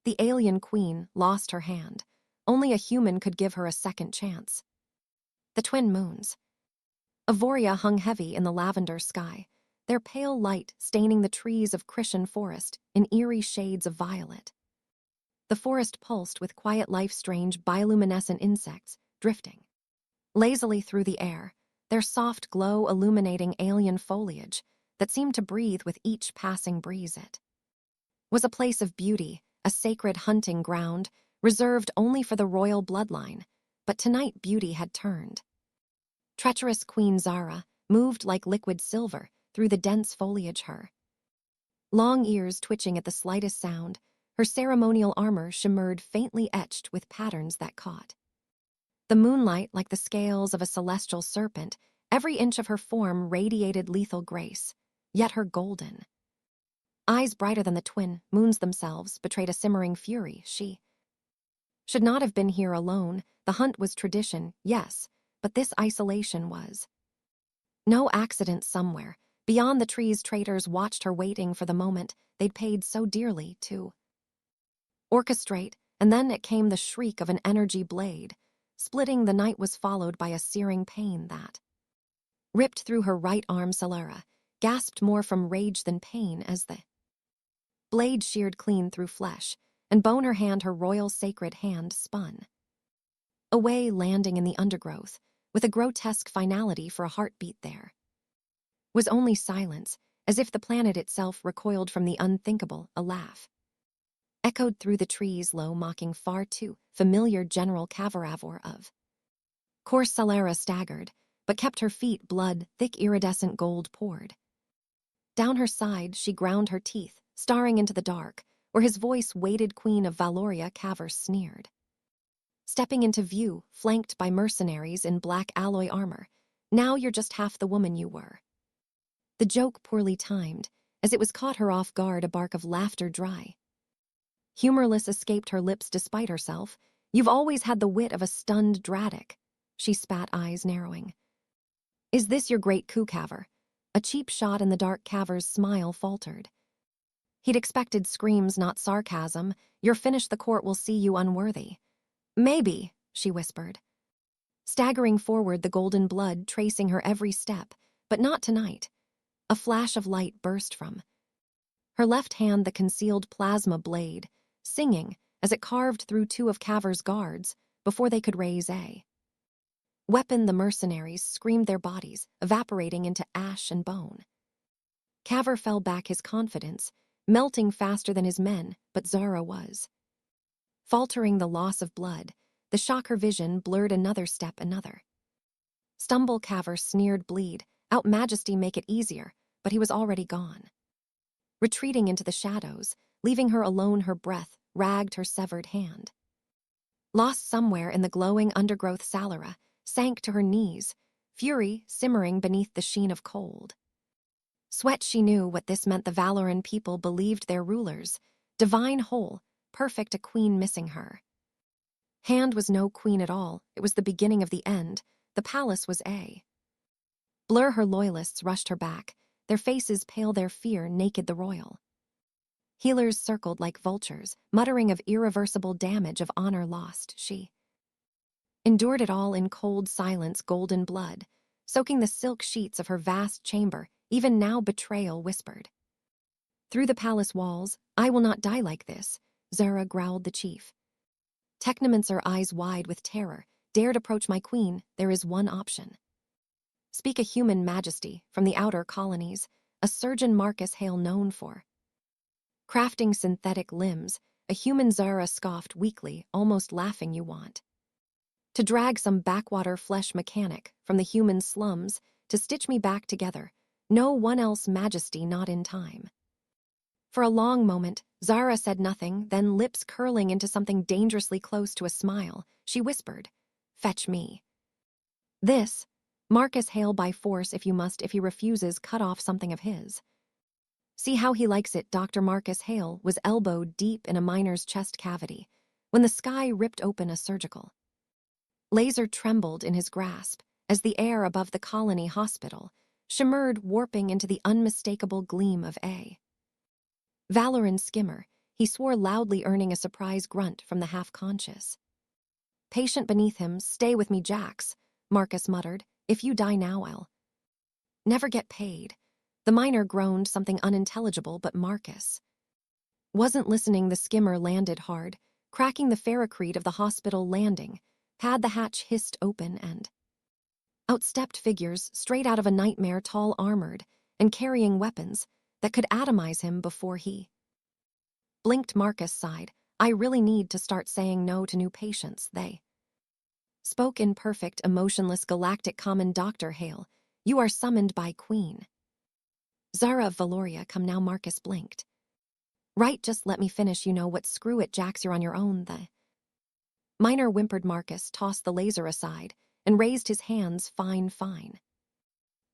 The alien queen lost her hand. Only a human could give her a second chance. The twin moons. Avoria hung heavy in the lavender sky, their pale light staining the trees of Krishan forest in eerie shades of violet. The forest pulsed with quiet life-strange bioluminescent insects drifting lazily through the air, their soft glow illuminating alien foliage that seemed to breathe with each passing breeze. It was a place of beauty, a sacred hunting ground, reserved only for the royal bloodline, but tonight beauty had turned. Treacherous Queen Zara moved like liquid silver through the dense foliage, her long ears twitching at the slightest sound, her ceremonial armor shimmered faintly etched with patterns that caught the moonlight like the scales of a celestial serpent. Every inch of her form radiated lethal grace, yet her golden eyes, brighter than the twin moons themselves, betrayed a simmering fury. She should not have been here alone. The hunt was tradition, yes, but this isolation was no accident. Somewhere beyond the trees, traitors watched her, waiting for the moment they'd paid so dearly to orchestrate, and then it came, the shriek of an energy blade. Splitting the night was followed by a searing pain that ripped through her right arm. Solara gasped more from rage than pain as the blade sheared clean through flesh and bone. Her hand, her royal sacred hand, spun away, landing in the undergrowth with a grotesque finality. For a heartbeat there was only silence, as if the planet itself recoiled from the unthinkable. A laugh echoed through the trees, low, mocking, far too familiar. General Cavaravor of course. Solara staggered, but kept her feet. Blood, thick iridescent gold, poured down her side. She ground her teeth, staring into the dark, where his voice waited. Queen of Valoria, Caver sneered, stepping into view, flanked by mercenaries in black alloy armor. Now you're just half the woman you were. The joke poorly timed, as it was caught her off guard. A bark of laughter, dry, humorless, escaped her lips despite herself. You've always had the wit of a stunned Dratic, she spat, eyes narrowing. Is this your great coup, Caver? A cheap shot in the dark. Caver's smile faltered. He'd expected screams, not sarcasm. You're finished. The court will see you unworthy. Maybe, she whispered, staggering forward, the golden blood tracing her every step, but not tonight. A flash of light burst from her left hand, the concealed plasma blade, singing as it carved through two of Caver's guards before they could raise a weapon. The mercenaries screamed, their bodies evaporating into ash and bone. Caver fell back, his confidence melting faster than his men, but Zara was faltering. The loss of blood, the shock, her vision blurred. Another step, another stumble. Caver sneered, bleed out, majesty, make it easier, but he was already gone, retreating into the shadows, leaving her alone. Her breath ragged, her severed hand lost somewhere in the glowing undergrowth. Solara sank to her knees, fury simmering beneath the sheen of cold sweat. She knew what this meant. The Valoran people believed their rulers divine, whole, perfect. A queen missing her hand was no queen at all. It was the beginning of the end. The palace was a blur. Her loyalists rushed her back, their faces pale, their fear naked. The royal healers circled like vultures, muttering of irreversible damage, of honor lost. She endured it all in cold silence, golden blood soaking the silk sheets of her vast chamber. Even now betrayal whispered through the palace walls. I will not die like this, Zara growled. The chief technomancer, eyes wide with terror, dared approach my queen. There is one option. Speak, a human, majesty, from the outer colonies, a surgeon. Marcus Hale, known for crafting synthetic limbs. A human. Zara scoffed weakly, almost laughing. You want to drag some backwater flesh mechanic from the human slums to stitch me back together? No one else, majesty, not in time. For a long moment, Zara said nothing, then, lips curling into something dangerously close to a smile, she whispered, fetch me this Marcus Hale by force if you must. If he refuses, cut off something of his. See how he likes it. Dr. Marcus Hale was elbowed deep in a miner's chest cavity when the sky ripped open. A surgical laser trembled in his grasp as the air above the colony hospital shimmered, warping into the unmistakable gleam of a Valoran skimmer. He swore loudly, earning a surprise grunt from the half-conscious. Patient beneath him, "Stay with me, Jax," Marcus muttered. "If you die now, I'll never get paid." The miner groaned something unintelligible, but Marcus wasn't listening. The skimmer landed hard, cracking the ferrocrete of the hospital landing. Pad the hatch hissed open, and out stepped figures straight out of a nightmare, tall, armored, and carrying weapons that could atomize him before he blinked. Marcus sighed. "I really need to start saying no to new patients." They spoke in perfect, emotionless galactic common. "Dr. Hale, you are summoned by Queen Zara of Valoria. Come now." Marcus blinked. "Right, just let me finish. You know what? Screw it, Jax, you're on your own." The miner whimpered. Marcus tossed the laser aside and raised his hands. "Fine, fine.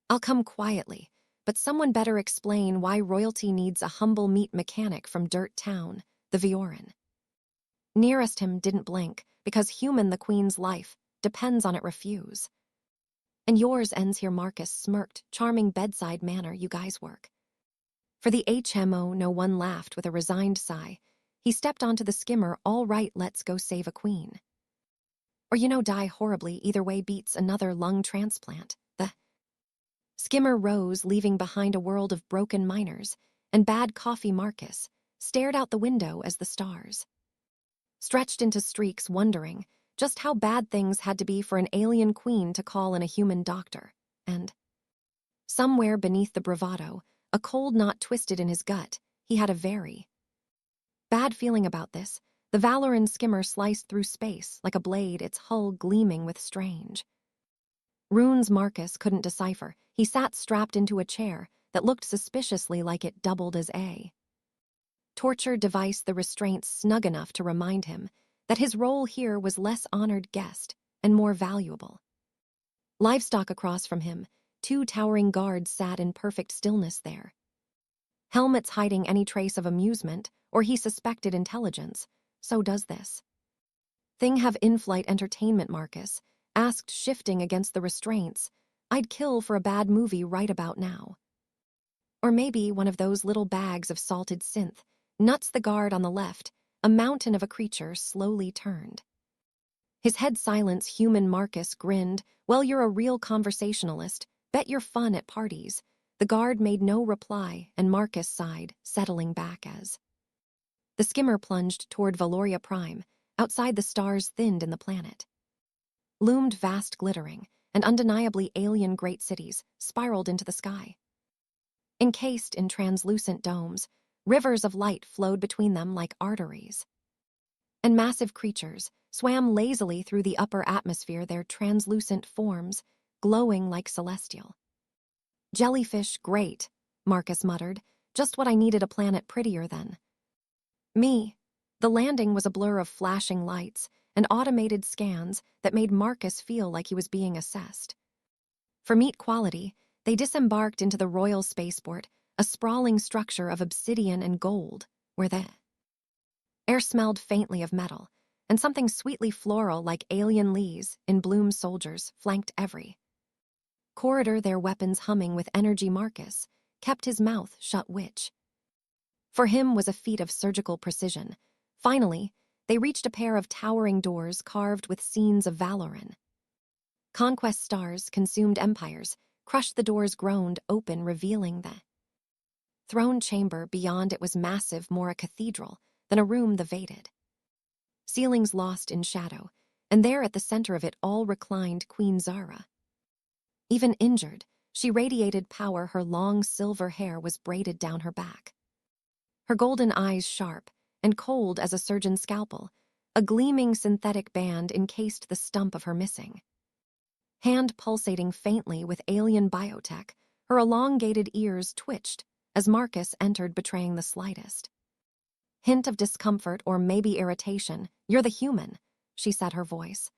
I'll come quietly, but someone better explain why royalty needs a humble meat mechanic from Dirt Town." The Vioran nearest him didn't blink. "Because human, the Queen's life depends on it." "Refuse. And yours ends here." Marcus smirked. "Charming bedside manner. You guys work for the HMO." No one laughed. With a resigned sigh, he stepped onto the skimmer. "All right, let's go save a queen. Or, die horribly. Either way beats another lung transplant." The skimmer rose, leaving behind a world of broken miners and bad coffee. Marcus stared out the window as the stars stretched into streaks, wondering just how bad things had to be for an alien queen to call in a human doctor. And somewhere beneath the bravado, a cold knot twisted in his gut. He had a very bad feeling about this. The Valoran skimmer sliced through space like a blade, its hull gleaming with strange runes Marcus couldn't decipher. He sat strapped into a chair that looked suspiciously like it doubled as a torture device, the restraints snug enough to remind him that his role here was less honored guest and more valuable livestock. Across from him, two towering guards sat in perfect stillness, their helmets hiding any trace of amusement, or he suspected intelligence. "So does this thing have in-flight entertainment?" Marcus asked, shifting against the restraints. "I'd kill for a bad movie right about now. Or maybe one of those little bags of salted synth nuts." The guard on the left, a mountain of a creature, slowly turned his head. "Silence, human." Marcus grinned. "Well, you're a real conversationalist. Bet you're fun at parties." The guard made no reply, and Marcus sighed, settling back as the skimmer plunged toward Valoria Prime. Outside, the stars thinned and the planet loomed vast, glittering, and undeniably alien. Great cities spiraled into the sky, encased in translucent domes. Rivers of light flowed between them like arteries, and massive creatures swam lazily through the upper atmosphere, their translucent forms glowing like celestial jellyfish. "Great," Marcus muttered. "Just what I needed. A planet prettier than me." The landing was a blur of flashing lights and automated scans that made Marcus feel like he was being assessed for meat quality. They disembarked into the Royal Spaceport, a sprawling structure of obsidian and gold, where the air smelled faintly of metal, and something sweetly floral like alien leaves in bloom. Soldiers flanked every corridor, their weapons humming with energy. Marcus kept his mouth shut, which for him was a feat of surgical precision. Finally, they reached a pair of towering doors carved with scenes of Valoran conquest. Stars consumed empires crushed. The doors groaned open, revealing the throne chamber. Beyond it was massive, more a cathedral than a room. The vated ceilings lost in shadow, and there at the center of it all reclined Queen Zara. Even injured, she radiated power. Her long silver hair was braided down her back, her golden eyes sharp and cold as a surgeon's scalpel. A gleaming synthetic band encased the stump of her missing hand, pulsating faintly with alien biotech. Her elongated ears twitched as Marcus entered, betraying the slightest hint of discomfort or maybe irritation. "You're the human," she said, her voice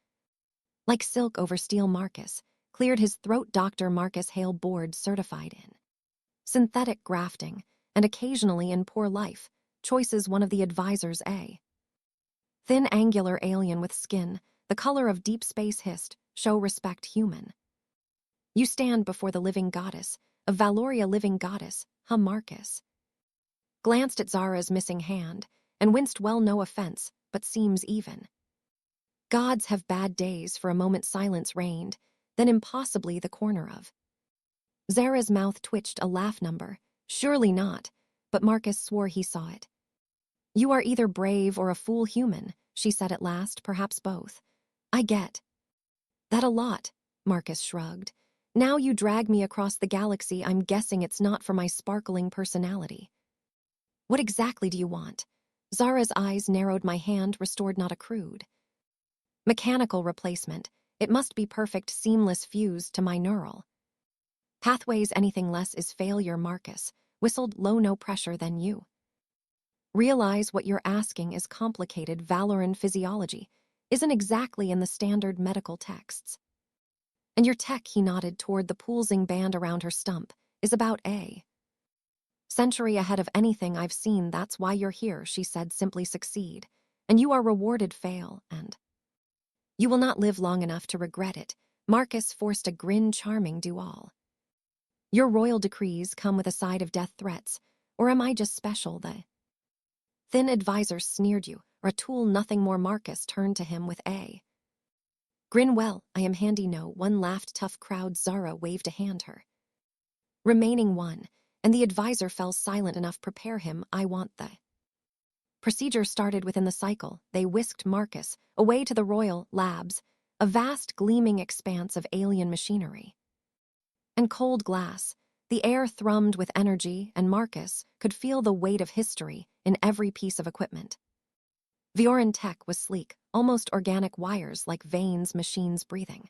like silk over steel. Marcus cleared his throat. "Dr. Marcus Hale, board certified in synthetic grafting and occasionally in poor life choices." One of the advisors, a thin, angular alien with skin the color of deep space, hissed, "Show respect, human. You stand before the living goddess of Valoria." "Living goddess?" Marcus glanced at Zara's missing hand and winced. Well, no offense, but seems even. Gods have bad days. For a moment silence reigned, then impossibly the corner of Zara's mouth twitched. A laugh number. Surely not, but Marcus swore he saw it. You are either brave or a fool human, she said at last, perhaps both. I get that a lot, Marcus shrugged. Now you drag me across the galaxy. I'm guessing it's not for my sparkling personality. What exactly do you want? Zara's eyes narrowed. My hand restored, not a crude mechanical replacement. It must be perfect, seamless, fused to my neural pathways. Anything less is failure. Marcus whistled low. No pressure, then you realize what you're asking is complicated. Valoran physiology isn't exactly in the standard medical texts. And your tech, he nodded toward the pulsing band around her stump, is about a century ahead of anything I've seen. That's why you're here, she said simply. Succeed, and you are rewarded. Fail, and you will not live long enough to regret it. Marcus forced a grin. Charming. Do all your royal decrees come with a side of death threats, or am I just special? The thin advisor sneered. You are a tool, nothing more. Marcus turned to him with a grin. Well, I am handy. No one laughed. Tough crowd. Zara waved a hand. Her remaining one, and the advisor fell silent. Enough. Prepare him. I want the procedure started. Within the cycle, they whisked Marcus away to the royal labs, a vast gleaming expanse of alien machinery and cold glass. The air thrummed with energy, and Marcus could feel the weight of history in every piece of equipment. Vioran tech was sleek, almost organic, wires like veins, machines breathing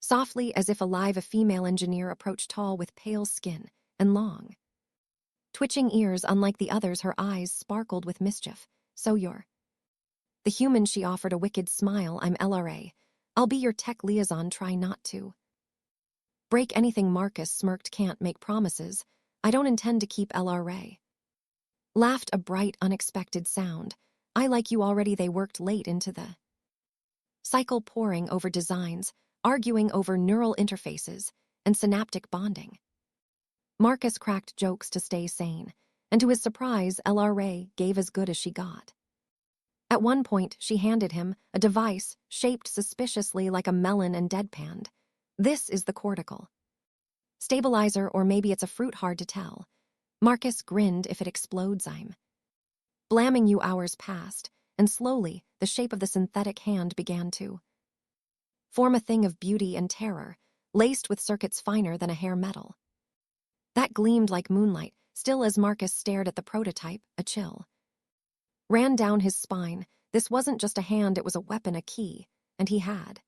softly as if alive. A female engineer approached, tall with pale skin and long twitching ears. Unlike the others, her eyes sparkled with mischief. So you're the human, she offered, a wicked smile. I'm LRA. I'll be your tech liaison. Try not to break anything. Marcus smirked. Can't make promises. I don't intend to keep LRA. Laughed, a bright, unexpected sound. I like you already. They worked late into the cycle, poring over designs, arguing over neural interfaces and synaptic bonding. Marcus cracked jokes to stay sane, and to his surprise, LRA gave as good as she got. At one point, she handed him a device shaped suspiciously like a melon and deadpanned. This is the cortical stabilizer, or maybe it's a fruit, hard to tell. Marcus grinned. If it explodes, I'm blamming you. Hours passed, and slowly, the shape of the synthetic hand began to form, a thing of beauty and terror, laced with circuits finer than a hair metal that gleamed like moonlight. Still, as Marcus stared at the prototype, a chill ran down his spine. This wasn't just a hand, it was a weapon, a key, and he had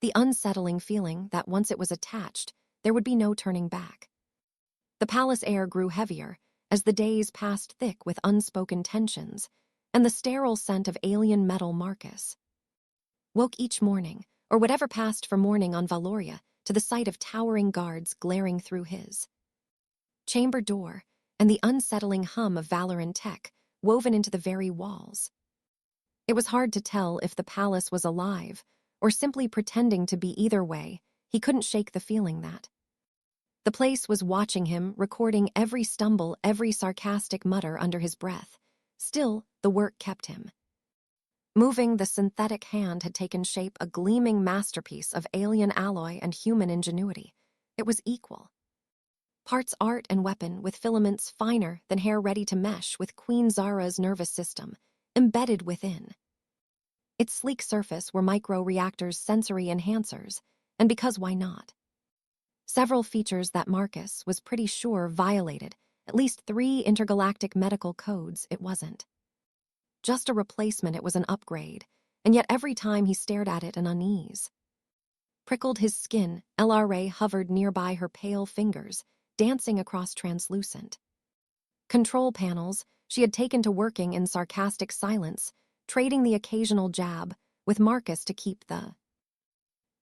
the unsettling feeling that once it was attached, there would be no turning back. The palace air grew heavier as the days passed, thick with unspoken tensions and the sterile scent of alien metal. Marcus woke each morning, or whatever passed for morning on Valoria, to the sight of towering guards glaring through his chamber door and the unsettling hum of Valoran tech woven into the very walls. It was hard to tell if the palace was alive or simply pretending to be. Either way, he couldn't shake the feeling that the place was watching him, recording every stumble, every sarcastic mutter under his breath. Still, the work kept him moving. The synthetic hand had taken shape, a gleaming masterpiece of alien alloy and human ingenuity. It was equal parts art and weapon, with filaments finer than hair ready to mesh with Queen Zara's nervous system embedded within. Its sleek surface were micro-reactors, sensory enhancers, and because why not? Several features that Marcus was pretty sure violated at least 3 intergalactic medical codes. It wasn't just a replacement, it was an upgrade, and yet every time he stared at it, an unease prickled his skin. LRA hovered nearby, her pale fingers dancing across translucent control panels. She had taken to working in sarcastic silence, trading the occasional jab with Marcus to keep the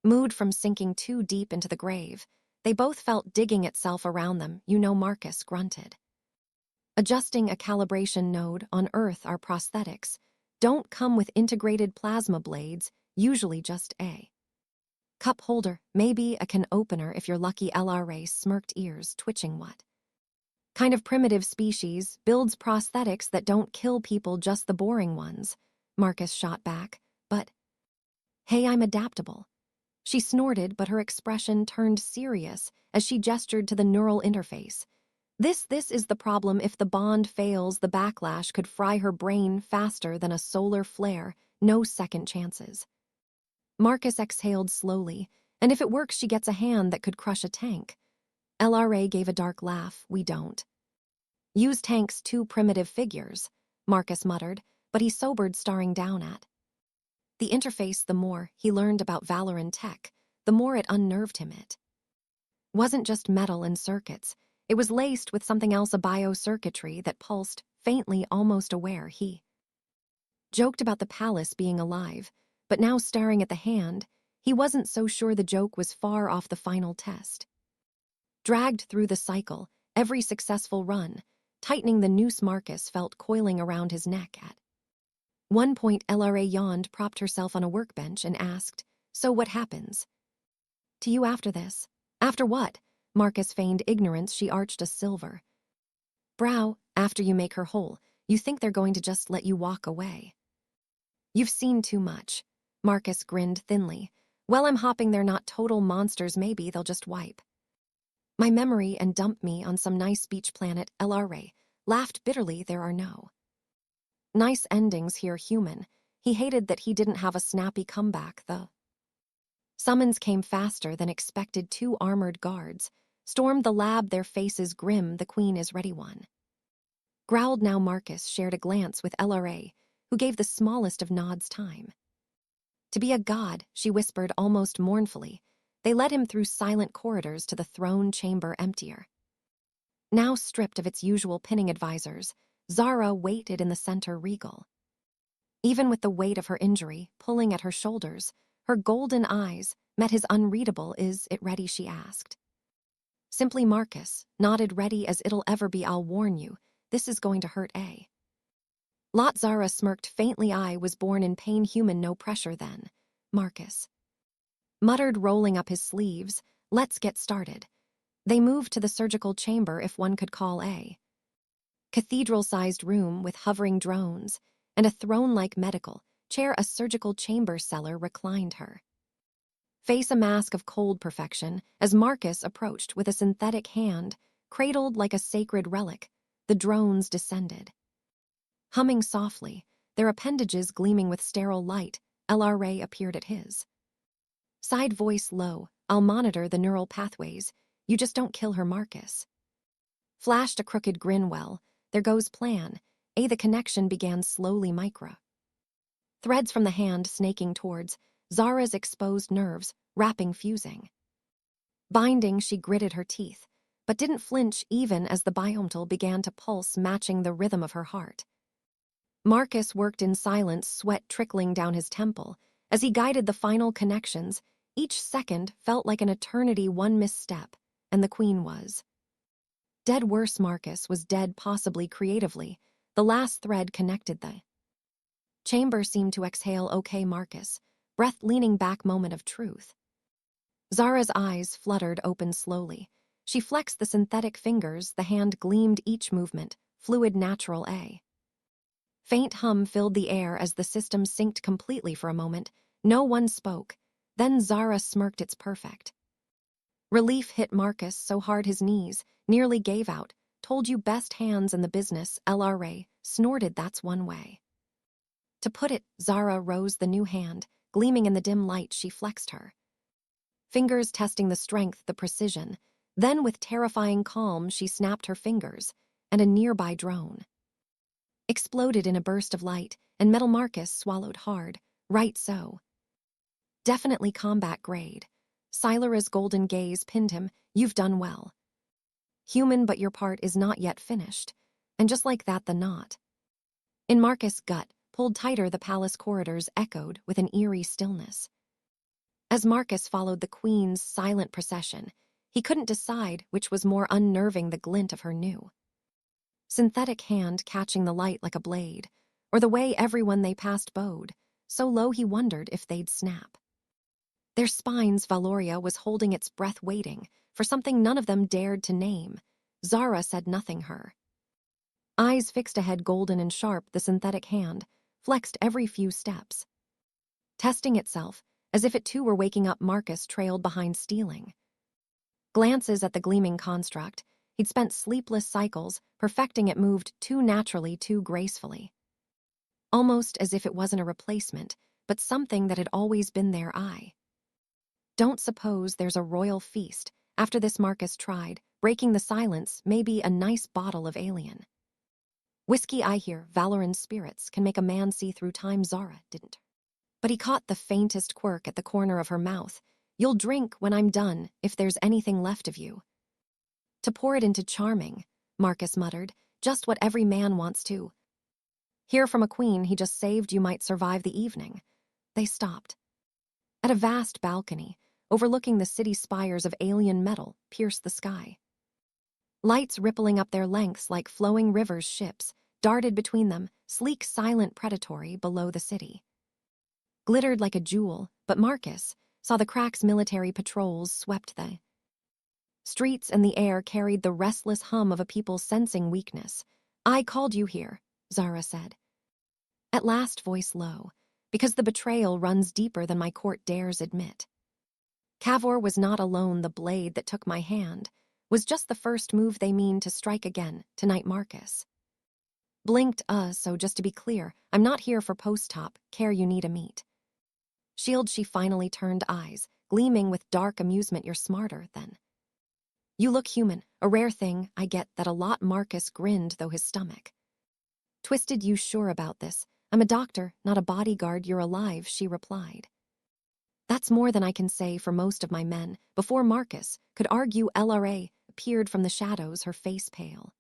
mood from sinking too deep into the grave. They both felt digging itself around them. Marcus grunted. Adjusting a calibration node. On Earth, our prosthetics don't come with integrated plasma blades, usually just a cup holder, maybe a can opener if you're lucky. LRA smirked, ears twitching. What Kind of primitive species, builds prosthetics that don't kill people, just the boring ones, Marcus shot back. But, hey, I'm adaptable. She snorted, but her expression turned serious as she gestured to the neural interface. This is the problem. If the bond fails, the backlash could fry her brain faster than a solar flare. No second chances. Marcus exhaled slowly, and if it works, she gets a hand that could crush a tank. LRA gave a dark laugh. We don't use tanks, too primitive figures, Marcus muttered, but he sobered, staring down at the interface. The more he learned about Valoran tech, the more it unnerved him. It wasn't just metal and circuits. It was laced with something else, a biocircuitry that pulsed faintly, almost aware. He joked about the palace being alive, but now staring at the hand, he wasn't so sure the joke was far off. The final test dragged through the cycle, every successful run, tightening the noose Marcus felt coiling around his neck. At one point, LRA yawned, propped herself on a workbench, and asked, "So what happens to you after this?" "After what?" Marcus feigned ignorance. She arched a silver brow. "After you make her whole, you think they're going to just let you walk away?" "You've seen too much." Marcus grinned thinly. "Well, I'm hoping they're not total monsters. Maybe they'll just wipe my memory and dump me on some nice beach planet." LRA laughed bitterly. "There are no nice endings here, human." He hated that he didn't have a snappy comeback. The summons came faster than expected. 2 armored guards stormed the lab, their faces grim. "The queen is ready." One growled. Now Marcus shared a glance with LRA, who gave the smallest of nods. "Time to be a god," she whispered almost mournfully. They led him through silent corridors to the throne chamber, emptier now, stripped of its usual pinning advisors. Zara waited in the center, regal. Even with the weight of her injury pulling at her shoulders, her golden eyes met his unreadable. "Is it ready?" she asked. Simply. Marcus nodded. "Ready as it'll ever be. I'll warn you, this is going to hurt a lot." Zara smirked faintly. "I was born in pain, human. No pressure then," Marcus muttered, rolling up his sleeves. "Let's get started." They moved to the surgical chamber, if one could call a cathedral-sized room with hovering drones and a throne-like medical chair. A surgical chamber cellar reclined her face, a mask of cold perfection, as Marcus approached with a synthetic hand, cradled like a sacred relic. The drones descended, humming softly, their appendages gleaming with sterile light. LRA appeared at his side, voice low. "I'll monitor the neural pathways. You just don't kill her." Marcus flashed a crooked grin. "Well, there goes plan." The connection began slowly, micro threads from the hand snaking towards Zara's exposed nerves, wrapping, fusing, binding. She gritted her teeth, but didn't flinch even as the biometal began to pulse, matching the rhythm of her heart. Marcus worked in silence, sweat trickling down his temple as he guided the final connections. Each second felt like an eternity. One misstep, and the queen was dead. Worse, Marcus was dead, possibly creatively. The last thread connected the chamber seemed to exhale. "Okay, Marcus." Breath leaning back, moment of truth. Zara's eyes fluttered open slowly. She flexed the synthetic fingers. The hand gleamed, each movement fluid, natural. A faint hum filled the air as the system synced completely. For a moment, no one spoke. Then Zara smirked. "It's perfect." Relief hit Marcus so hard his knees nearly gave out. "Told you, best hands in the business." LRA snorted. "That's one way to put it." Zara rose, the new hand gleaming in the dim light. She flexed her fingers, testing the strength, the precision. Then, with terrifying calm, she snapped her fingers, and a nearby drone exploded in a burst of light, and metal. Marcus swallowed hard. "Right so. Definitely combat grade." Silara's golden gaze pinned him. "You've done well, human, but your part is not yet finished." And just like that, the knot in Marcus' gut pulled tighter. The palace corridors echoed with an eerie stillness. As Marcus followed the queen's silent procession, he couldn't decide which was more unnerving, the glint of her new synthetic hand catching the light like a blade, or the way everyone they passed bowed, so low he wondered if they'd snap their spines. Valoria was holding its breath, waiting for something none of them dared to name. Zara said nothing her. Eyes fixed ahead, golden and sharp, the synthetic hand flexed every few steps. Testing itself, as if it too were waking up, Marcus trailed behind, stealing glances at the gleaming construct. He'd spent sleepless cycles perfecting it, moved too naturally, too gracefully. Almost as if it wasn't a replacement, but something that had always been there. I don't suppose there's a royal feast after this, Marcus tried, breaking the silence. Maybe a nice bottle of alien whiskey. I hear Valoran spirits can make a man see through time. Zara didn't. But he caught the faintest quirk at the corner of her mouth. You'll drink when I'm done, if there's anything left of you. To pour it into charming, Marcus muttered, just what every man wants to hear from a queen he just saved. You might survive the evening. They stopped at a vast balcony, overlooking the city. Spires of alien metal pierced the sky. Lights rippling up their lengths like flowing rivers, ships darted between them, sleek, silent, predatory. Below, the city glittered like a jewel, but Marcus saw the cracks. Military patrols swept the streets, and the air carried the restless hum of a people sensing weakness. I called you here, Zara said, at last, voice low, because the betrayal runs deeper than my court dares admit. Cavor was not alone. The blade that took my hand was just the first move. They mean to strike again tonight. Marcus blinked. So just to be clear, I'm not here for post-top care. You need a meat shield. She finally turned, eyes gleaming with dark amusement. You're smarter than you look, human, a rare thing. I get that a lot. Marcus grinned, though his stomach twisted. You sure about this? I'm a doctor, not a bodyguard. You're alive, she replied. That's more than I can say for most of my men. Before Marcus could argue, LRA appeared from the shadows, her face pale,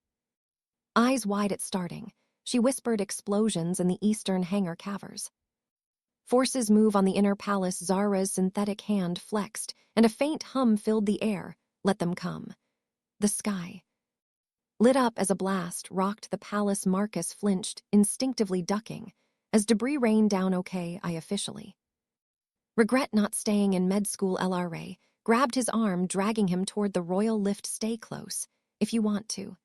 eyes wide at starting. She whispered, explosions in the eastern hangar cavers. Forces move on the inner palace. Zara's synthetic hand flexed, and a faint hum filled the air. Let them come. The sky lit up as a blast rocked the palace. Marcus flinched, instinctively ducking, as debris rained down. Okay, I officially regret not staying in med school. LRA grabbed his arm, dragging him toward the royal lift. Stay close, if you want to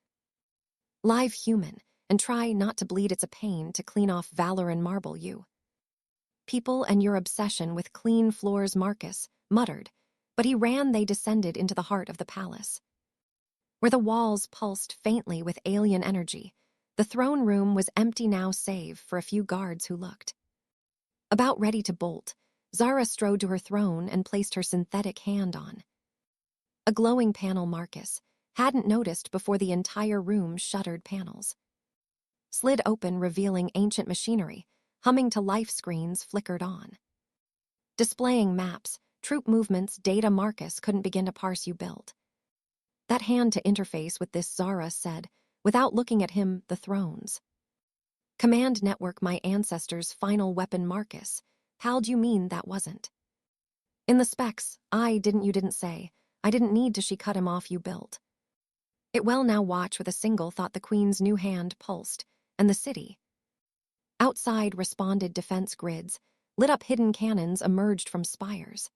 live, human, and try not to bleed. It's a pain to clean off Valoran marble. You people and your obsession with clean floors, Marcus muttered, but he ran. They descended into the heart of the palace, where the walls pulsed faintly with alien energy. The throne room was empty now, save for a few guards who looked about ready to bolt. Zara strode to her throne and placed her synthetic hand on a glowing panel Marcus hadn't noticed before. The entire room shuttered. Panels slid open, revealing ancient machinery. Humming to life, screens flickered on, displaying maps, troop movements, data Marcus couldn't begin to parse. You built that hand to interface with this, Zara said, without looking at him. The throne's command network, my ancestors' final weapon. Marcus how'd you mean that wasn't in the specs? You didn't say. I didn't need to. She cut him off. You built it well. Now watch. With a single thought, the queen's new hand pulsed, and the city outside responded. Defense grids lit up, hidden cannons emerged from spires.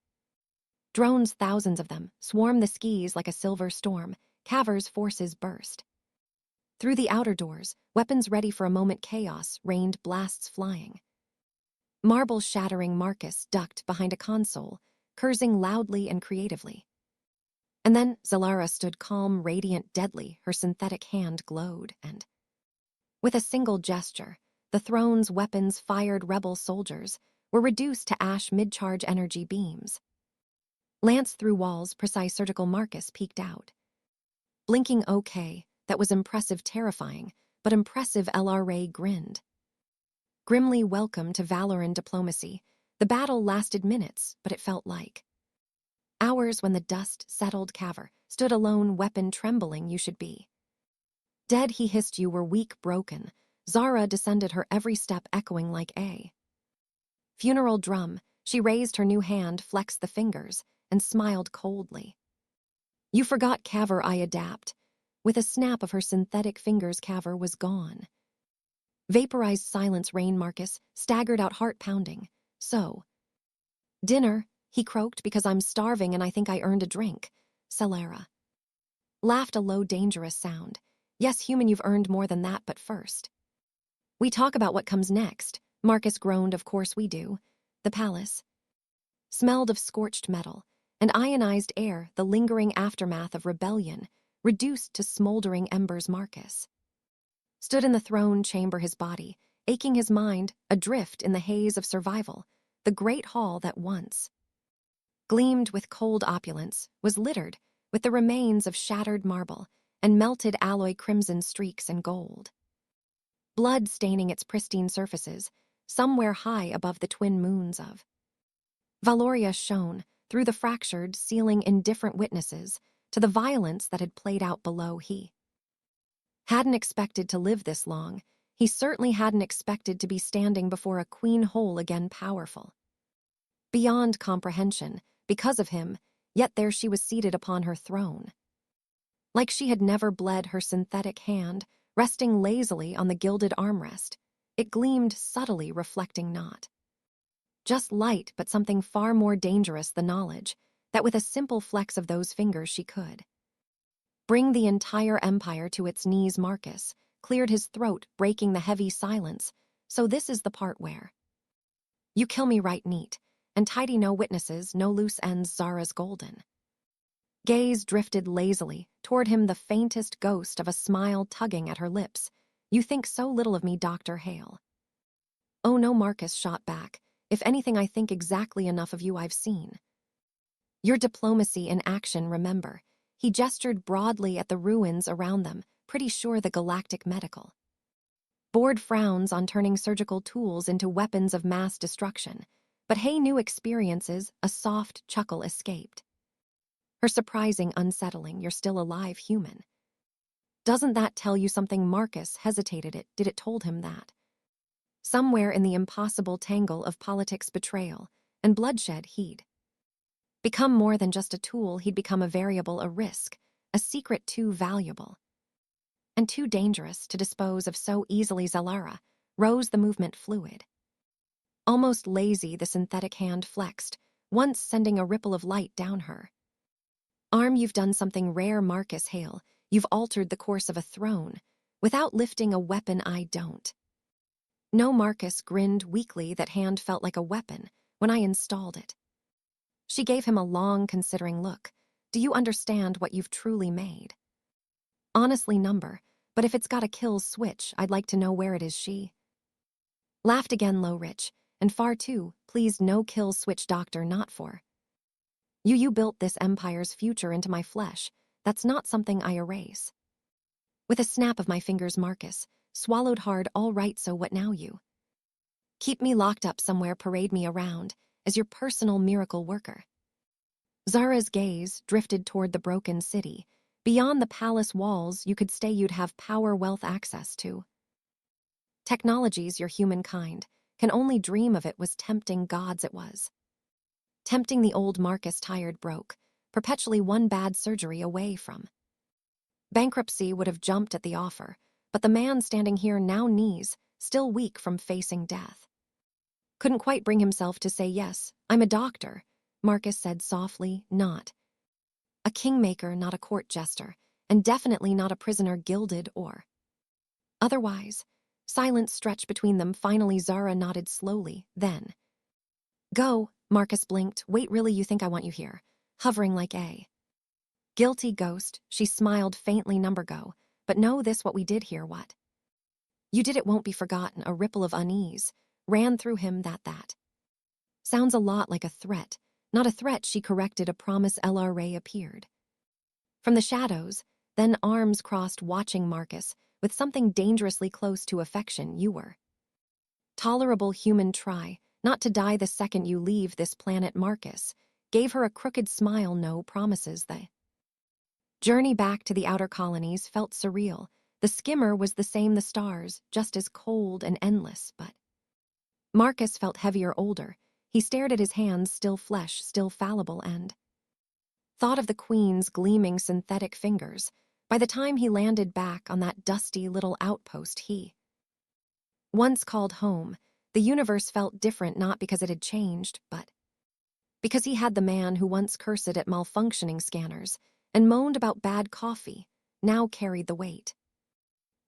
Drones, thousands of them, swarmed the skies like a silver storm. Cavor's forces burst through the outer doors, weapons ready for a moment. Chaos reigned, blasts flying, marbles shattering. Marcus ducked behind a console, cursing loudly and creatively. And then Zalara stood calm, radiant, deadly. Her synthetic hand glowed, and with a single gesture, the throne's weapons fired. Rebel soldiers were reduced to ash. Mid-charge energy beams lanced through walls, precise, surgical. Marcus peeked out, blinking. Okay, that was impressive, terrifying, but impressive. LRA grinned grimly. Welcome to Valoran diplomacy. The battle lasted minutes, but it felt like hours. When the dust settled, Cavor stood alone, weapon trembling. You should be dead, he hissed. You were weak, broken. Zara descended, her every step echoing like a funeral drum. She raised her new hand, flexed the fingers, and smiled coldly. You forgot, Cavor. I adapt. With a snap of her synthetic fingers, Cavor was gone. Vaporized silence reigned. Marcus staggered out, heart pounding. So, dinner, he croaked, because I'm starving and I think I earned a drink. Celera laughed a low, dangerous sound. Yes, human, you've earned more than that, but first. We talk about what comes next. Marcus groaned. Of course we do. The palace smelled of scorched metal and ionized air, the lingering aftermath of rebellion, reduced to smoldering embers. Marcus stood in the throne chamber, his body aching, his mind adrift in the haze of survival. The great hall that once gleamed with cold opulence was littered with the remains of shattered marble and melted alloy, crimson streaks and gold, blood staining its pristine surfaces. Somewhere high above the twin moons of Valoria shone through the fractured ceiling, indifferent witnesses to the violence that had played out below. He hadn't expected to live this long. He certainly hadn't expected to be standing before a queen whole again, powerful beyond comprehension because of him, yet there she was seated upon her throne. Like she had never bled, her synthetic hand resting lazily on the gilded armrest. It gleamed subtly, reflecting not just light, but something far more dangerous, the knowledge that with a simple flex of those fingers she could bring the entire empire to its knees. Marcus cleared his throat, breaking the heavy silence. So this is the part where you kill me right neat and tidy, no witnesses, no loose ends. Zara's golden gaze drifted lazily toward him, the faintest ghost of a smile tugging at her lips. You think so little of me, Dr. Hale. Oh no, Marcus shot back. If anything, I think exactly enough of you. I've seen your diplomacy in action, remember. He gestured broadly at the ruins around them. Pretty sure the Galactic Medical Board frowns on turning surgical tools into weapons of mass destruction. But Hay knew experiences. A soft chuckle escaped her, surprising, unsettling. You're still alive, human. Doesn't that tell you something? Marcus hesitated. Did it told him that somewhere in the impossible tangle of politics, betrayal, and bloodshed, he'd become more than just a tool. He'd become a variable, a risk, a secret too valuable and too dangerous to dispose of so easily. Zalara rose, the movement fluid, almost lazy. The synthetic hand flexed, once sending a ripple of light down her arm. You've done something rare, Marcus Hale. You've altered the course of a throne without lifting a weapon. I don't. No, Marcus grinned weakly. That hand felt like a weapon when I installed it. She gave him a long, considering look. Do you understand what you've truly made? Honestly, number, but if it's got a kill switch, I'd like to know where it is. She laughed again, low, rich, and far too pleased. No kill switch, doctor, not for you. You built this empire's future into my flesh. That's not something I erase with a snap of my fingers. Marcus swallowed hard. All right, so what now? You keep me locked up somewhere, parade me around as your personal miracle worker. Zara's gaze drifted toward the broken city. Beyond the palace walls, you could stay. You'd have power, wealth, access to technologies your humankind can only dream of. It was tempting. Gods, it was tempting. The old Marcus tired, broke, perpetually one bad surgery away from bankruptcy. Would have jumped at the offer, but the man standing here now, knees still weak from facing death, couldn't quite bring himself to say yes. I'm a doctor, Marcus said softly, not a kingmaker, not a court jester, and definitely not a prisoner, gilded or otherwise. Silence stretched between them. Finally, Zara nodded slowly, then go. Marcus blinked. Wait, really? You think I want you here, hovering like a guilty ghost? She smiled faintly. Number, go. But know this, what we did here, what you did, it won't be forgotten. A ripple of unease ran through him. That sounds a lot like a threat. Not a threat, she corrected. A promise. LRA appeared from the shadows, then arms crossed, watching Marcus with something dangerously close to affection. You were tolerable, human. Try not to die the second you leave this planet. Marcus gave her a crooked smile. No promises. The journey back to the outer colonies felt surreal. The skimmer was the same, the stars just as cold and endless, but Marcus felt heavier, older. He stared at his hands, still flesh, still fallible, and thought of the Queen's gleaming synthetic fingers. By the time he landed back on that dusty little outpost he once called home, the universe felt different, not because it had changed, but because he had the man who once cursed at malfunctioning scanners and moaned about bad coffee, now carried the weight.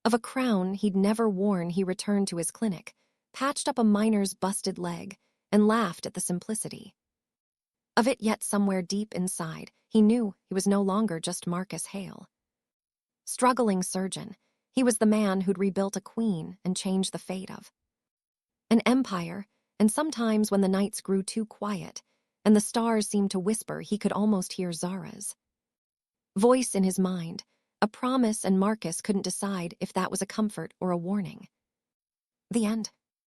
Of a crown he'd never worn, he returned to his clinic, patched up a miner's busted leg, and laughed at the simplicity of it. Yet somewhere deep inside, he knew he was no longer just Marcus Hale. Struggling surgeon, he was the man who'd rebuilt a queen and changed the fate of an empire, and sometimes when the nights grew too quiet and the stars seemed to whisper, he could almost hear Zara's voice in his mind, a promise, and Marcus couldn't decide if that was a comfort or a warning. The end.